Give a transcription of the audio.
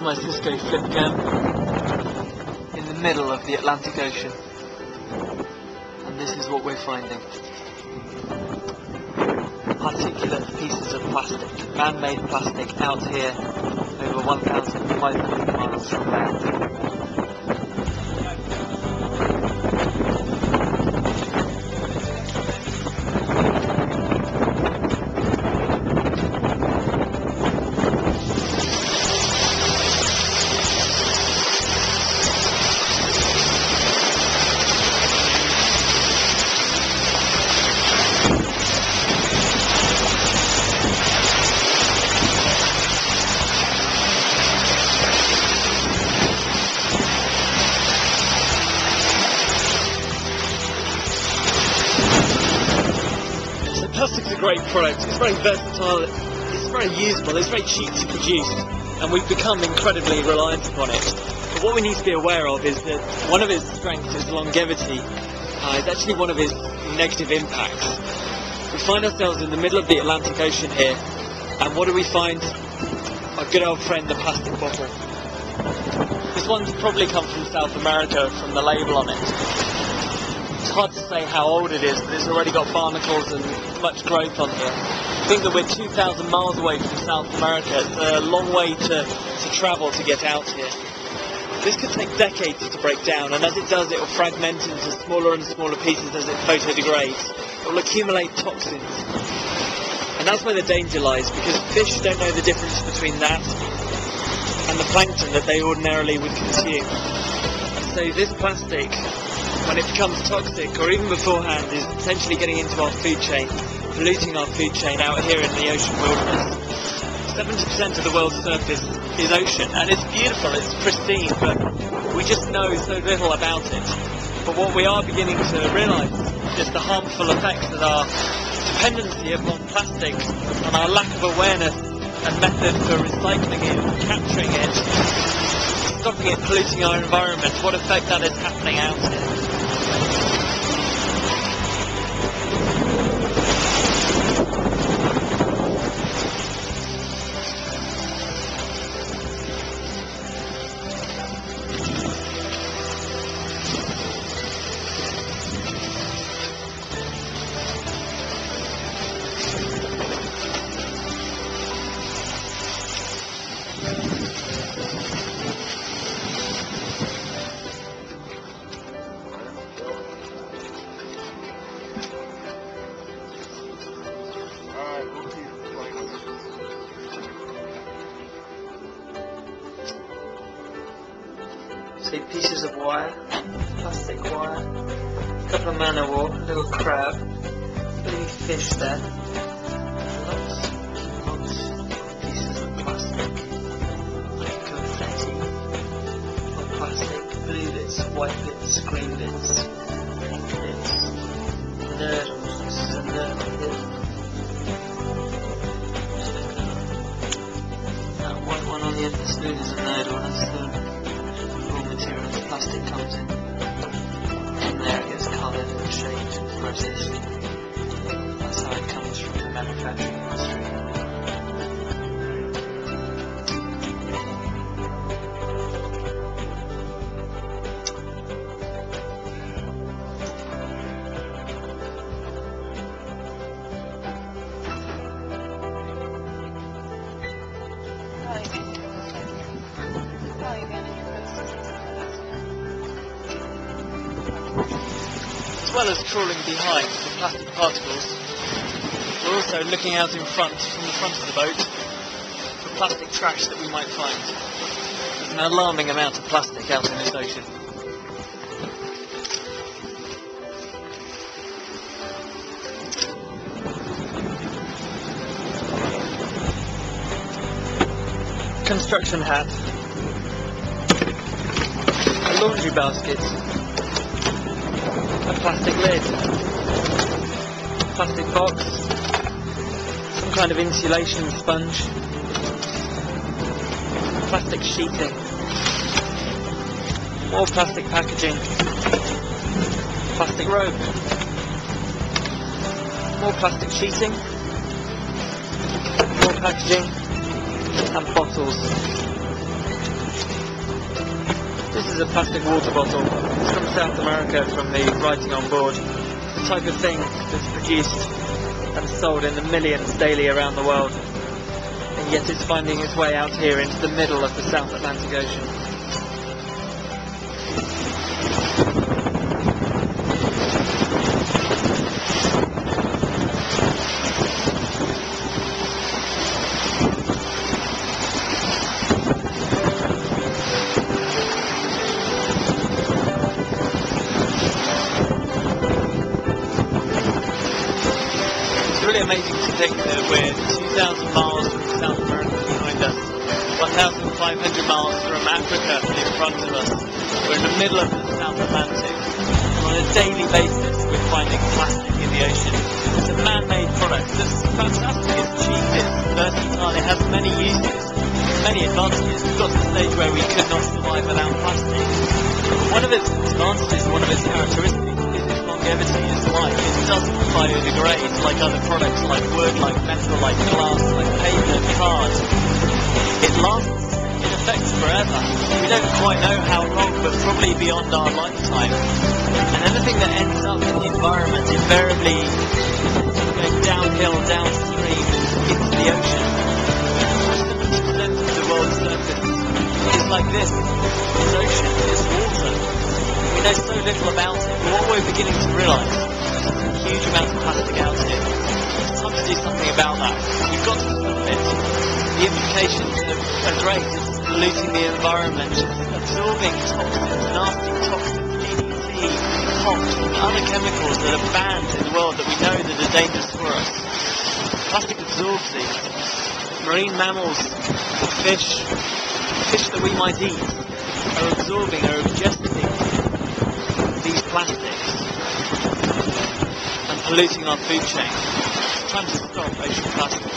my Cisco flip cam in the middle of the Atlantic Ocean, and this is what we're finding. Particulate pieces of plastic, man-made plastic, out here over 1,500 miles from land. Plastic's a great product, it's very versatile, it's very usable, it's very cheap to produce, and we've become incredibly reliant upon it. But what we need to be aware of is that one of its strengths is longevity. It's actually one of its negative impacts. We find ourselves in the middle of the Atlantic Ocean here, and what do we find? Our good old friend, the plastic bottle. This one's probably come from South America from the label on it. It's hard to say how old it is, but it's already got barnacles and much growth on here. I think that we're 2,000 miles away from South America. It's a long way to travel to get out here. This could take decades to break down, and as it does, it will fragment into smaller and smaller pieces as it photodegrades. It will accumulate toxins. And that's where the danger lies, because fish don't know the difference between that and the plankton that they ordinarily would consume. And so this plastic, when it becomes toxic, or even beforehand, is potentially getting into our food chain, polluting our food chain out here in the ocean wilderness. 70% of the world's surface is ocean, and it's beautiful, it's pristine, but we just know so little about it. But what we are beginning to realise is the harmful effects that our dependency upon plastic and our lack of awareness and method for recycling it, capturing it, stopping it polluting our environment, what effect that is happening out here. See pieces of wire, plastic wire, a couple of man o' war, a little crab, baby fish there, lots of pieces of plastic, like confetti of plastic, blue bits, white bits, green bits, pink bits, nurdles. This is a nurdle here. That white one on the end of the spoon is a nurdle, that's the material the plastic comes in. And there it gets coloured and shaped and processed. That's how it comes from the manufacturing industry. As well as trawling behind for plastic particles, we're also looking out in front, from the front of the boat, for plastic trash that we might find. There's an alarming amount of plastic out in this ocean. Construction hat, a laundry basket, a plastic lid, plastic box, some kind of insulation sponge, plastic sheeting, more plastic packaging, plastic rope, more plastic sheeting, more packaging, and bottles. This is a plastic water bottle. It's from South America, from the writing on board. The type of thing that's produced and sold in the millions daily around the world. And yet it's finding its way out here into the middle of the South Atlantic Ocean. It's really amazing to think that we're 2,000 miles from South America behind us, 1,500 miles from Africa in front of us. We're in the middle of the South Atlantic, and on a daily basis we're finding plastic in the ocean. It's a man-made product that's fantastic, it's cheap, it's versatile, it has many uses, many advantages. We've got to the stage where we could not survive without plastic. One of its advantages, one of its characteristics, longevity is life. It doesn't biodegrade like other products, like wood, like metal, like glass, like paper, cars. It lasts, in effect, forever. We don't quite know how long, but probably beyond our lifetime. And anything that ends up in the environment invariably goes downhill, downstream, into the ocean. 70% of the world's surface is like this. It's ocean, it's water. We know so little about it, but what we're beginning to realise is there's a huge amount of plastic out here. It's time to do something about that. We've got to stop it. The implications are great. It's polluting the environment, absorbing toxins, nasty toxins, DDT, POX, and other chemicals that are banned in the world that we know that are dangerous for us. Plastic absorbs these. Marine mammals, fish that we might eat, are absorbing, are ingesting these plastics and polluting our food chain. It's time to stop ocean plastic.